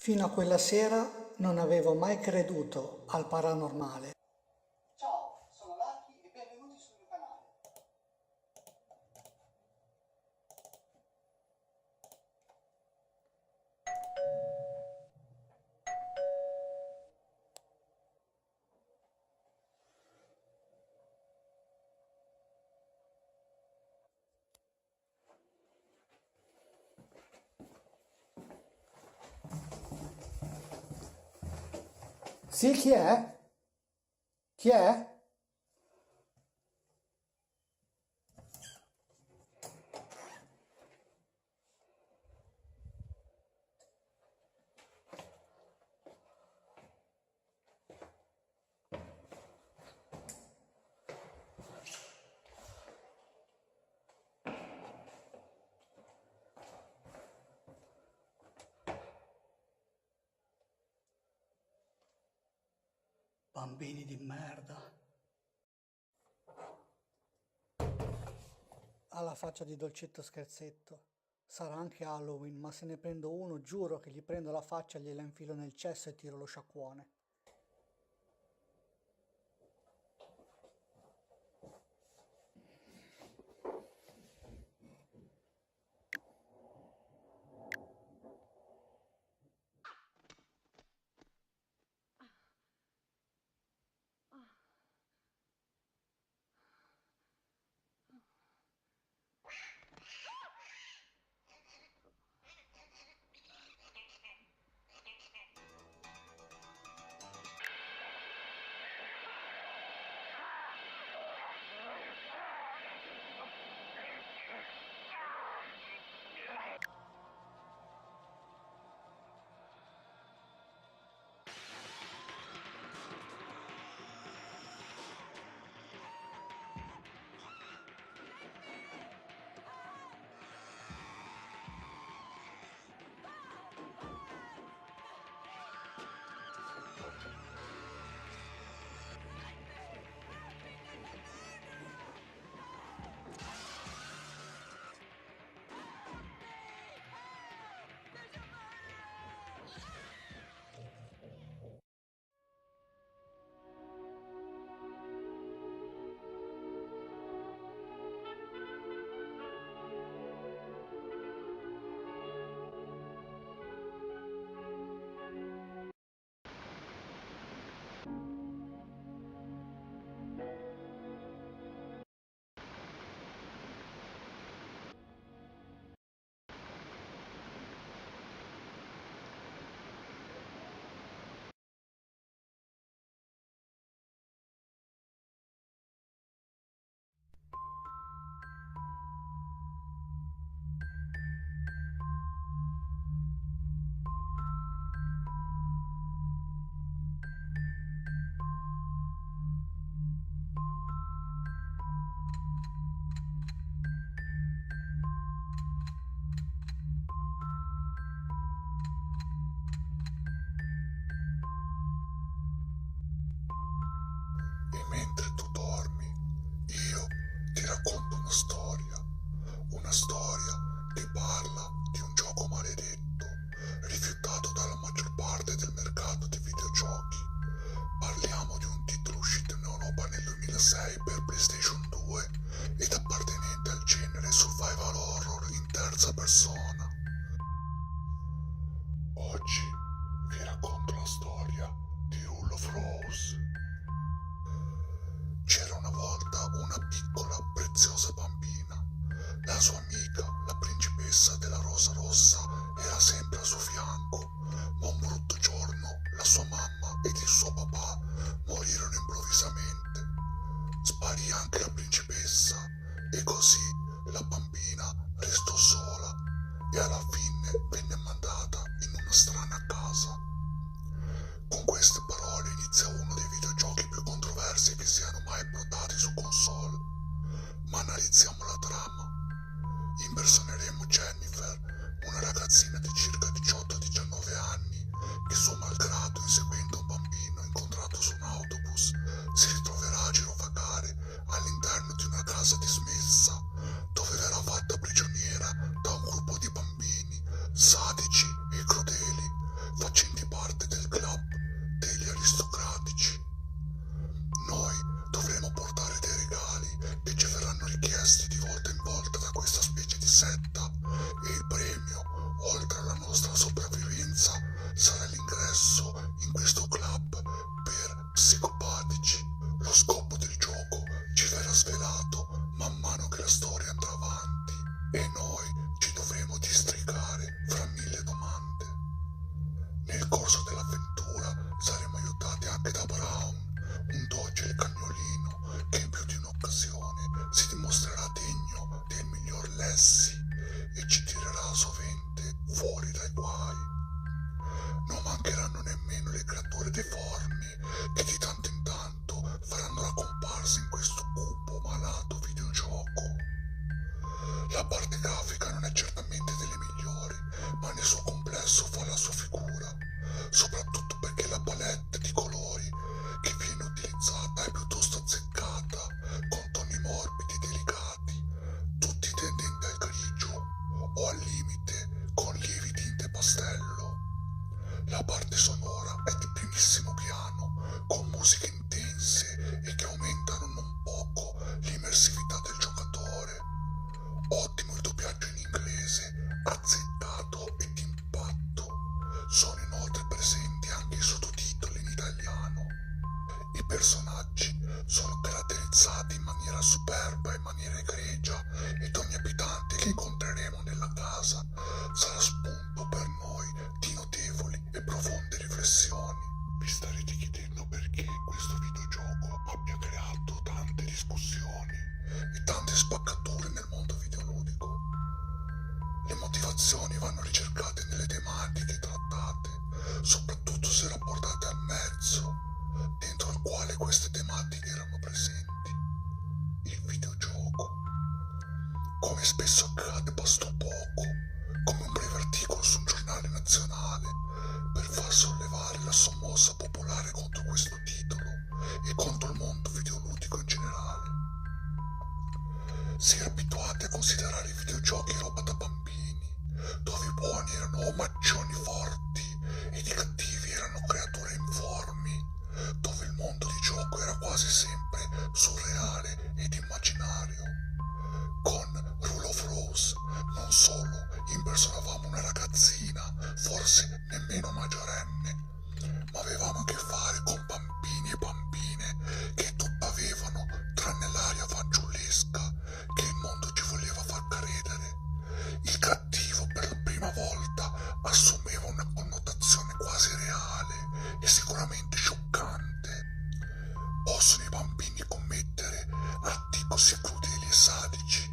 Fino a quella sera non avevo mai creduto al paranormale. Ciao, sono Lucky e benvenuti sul mio canale. Sì, chi è? Chi è? Bambini di merda. Alla faccia di dolcetto scherzetto. Sarà anche Halloween, ma se ne prendo uno, giuro che gli prendo la faccia, gliela infilo nel cesso e tiro lo sciacquone. E mentre tu dormi, io ti racconto una storia che parla di un gioco maledetto, rifiutato dalla maggior parte del mercato dei videogiochi. Parliamo di un titolo uscito in Europa nel 2006 per PlayStation 2 ed appartenente al genere survival horror in terza persona. Oggi vi racconto la storia di Rule of Rose. C'era una volta una piccola, preziosa bambina. La sua amica, la principessa della Rosa Rossa, era sempre al suo fianco, ma un brutto giorno la sua mamma ed il suo papà morirono improvvisamente. Sparì anche la principessa e così la bambina restò sola e alla fine venne mandata in una strana casa. Con queste parole inizia uno dei videogiochi più controversi che siano mai approdati su console. Ma analizziamo la trama. Impersoneremo Jennifer, una ragazzina di circa 18-19 anni, che suo malgrado, inseguendo un bambino incontrato su un autobus, si ritroverà a girovagare all'interno di una casa dismessa, dove verrà fatta prigioniera da un gruppo di bambini sadici e crudeli, facendo psicopatici. Lo scopo del gioco ci verrà svelato man mano che la storia andrà avanti e noi ci dovremo districare fra mille domande. Nel corso dell'avventura saremo aiutati anche da Brown, un docile cagnolino che in più di un'occasione si dimostrerà degno del miglior Lassie e ci tirerà sovente fuori dai guai. Non mancheranno nemmeno le creature deformi che di tanto in tanto faranno la comparsa in questo cupo malato videogioco. La parte grafica non è certamente delle migliori, ma nel suo complesso fa la sua figura, soprattutto perché la palette di colori che viene utilizzata è piuttosto azzeccata, con toni morbidi e delicati, tutti tendenti al grigio o al limite con lievi tinte pastello. La parte sonora è di primissimo piano, con musiche intense e che aumentano non poco l'immersività del giocatore. Ottimo il doppiaggio in inglese, azzeccato e d'impatto. Sono inoltre presenti anche i sottotitoli in italiano. I personaggi sono caratterizzati in maniera superba e in maniera egregia ed ogni abitante che incontreremo nella casa sarà spunto per noi di notevoli e profonde riflessioni. Vi starete chiedendo perché questo videogioco abbia creato tante discussioni e tante spaccature nel mondo videoludico. Le motivazioni vanno ricercate nelle tematiche trattate, soprattutto se rapportate al mezzo dentro al quale queste tematiche erano presenti, il videogioco. Come spesso accade, bastò poco, come un breve articolo su un giornale nazionale, per far sollevare la sommossa popolare contro questo titolo e contro il mondo videoludico in generale. Si era abituati a considerare i videogiochi roba da bambini, dove i buoni erano omaccioni forti ed i cattivi erano creature informi, dove il mondo di gioco era quasi sempre surreale ed immaginario. Con Rule of Rose non solo impersonavamo una ragazzina, forse nemmeno maggiorenne, ma avevamo a che fare con bambini e bambine che tutto avevano tranne l'aria fanciullesca che il mondo ci voleva far credere. Il cattivo per la prima volta assumeva una connotazione quasi reale e sicuramente scioccante. Possono i bambini commettere atti così crudeli e sadici?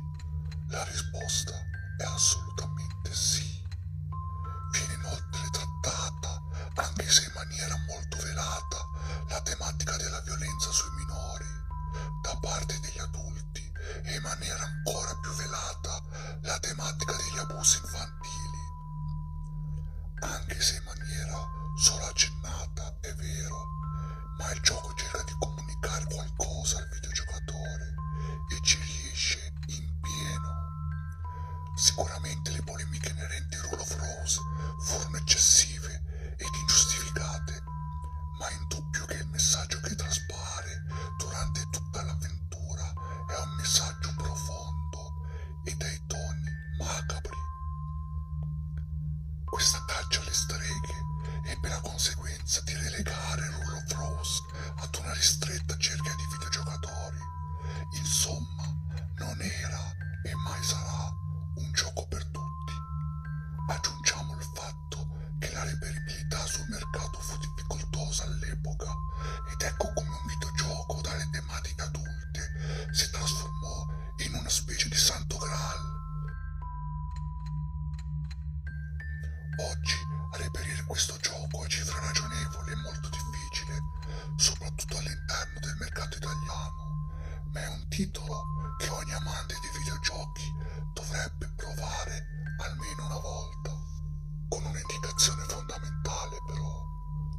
La risposta è assolutamente sì. Viene inoltre trattata, anche se in maniera molto velata, la tematica della violenza sui minori da parte degli adulti e in maniera ancora più velata la tematica degli abusi infantili. Anche se in maniera solo accennata, è vero, ma il gioco cerca di comunicare qualcosa al videogiocatore e ci riesce in pieno. Sicuramente le polemiche inerenti a Rule of Rose furono eccessive ed ingiustificate, ma è indubbio che il messaggio che traspare durante tutta l'avventura è un messaggio profondo e dai toni macabri. Questa caccia alle streghe ebbe la conseguenza di relegare Rule of Rose ad una ristretta cerchia di videogiocatori. Insomma, non era e mai sarà un gioco per tutti. Aggiungiamo il fatto che la reperibilità sul mercato fu difficoltosa all'epoca ed ecco come un videogioco dalle tematiche adulte si trasformò in una specie di santo graal. Oggi reperire questo gioco a cifre ragionevoli è molto difficile, soprattutto all'interno del mercato italiano, ma è un titolo che ogni amante di videogiochi dovrebbe provare almeno una volta, con un'indicazione fondamentale però,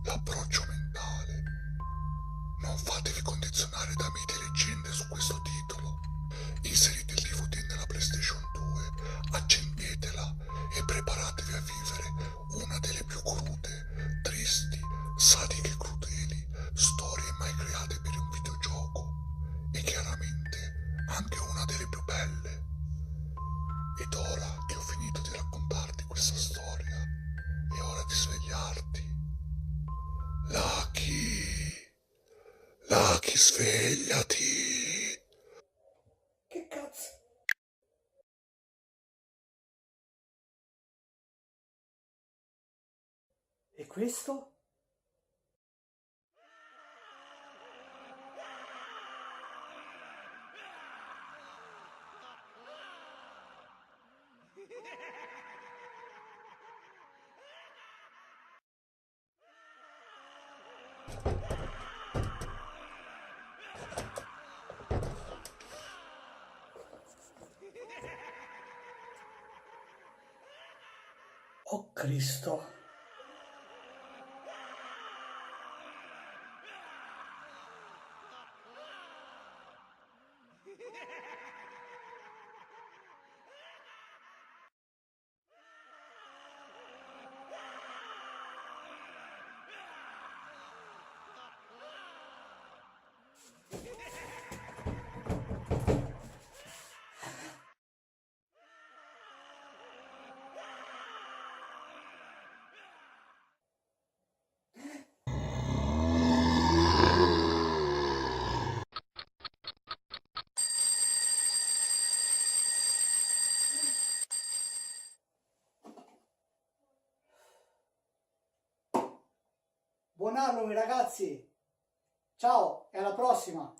l'approccio mentale. Non fatevi condizionare da miti e leggende su questo titolo. Inserite il DVD nella PlayStation 2, accendetela e preparatevi a vivere una delle più crude, tristi, sadiche e crudeli storie mai create per un videogioco e chiaramente anche una delle più belle. Ed ora che ho finito di raccontarti questa storia, è ora di svegliarti. Lucky! Lucky, svegliati. Che cazzo? E questo? Oh Cristo. Buon Halloween ragazzi! Ciao e alla prossima!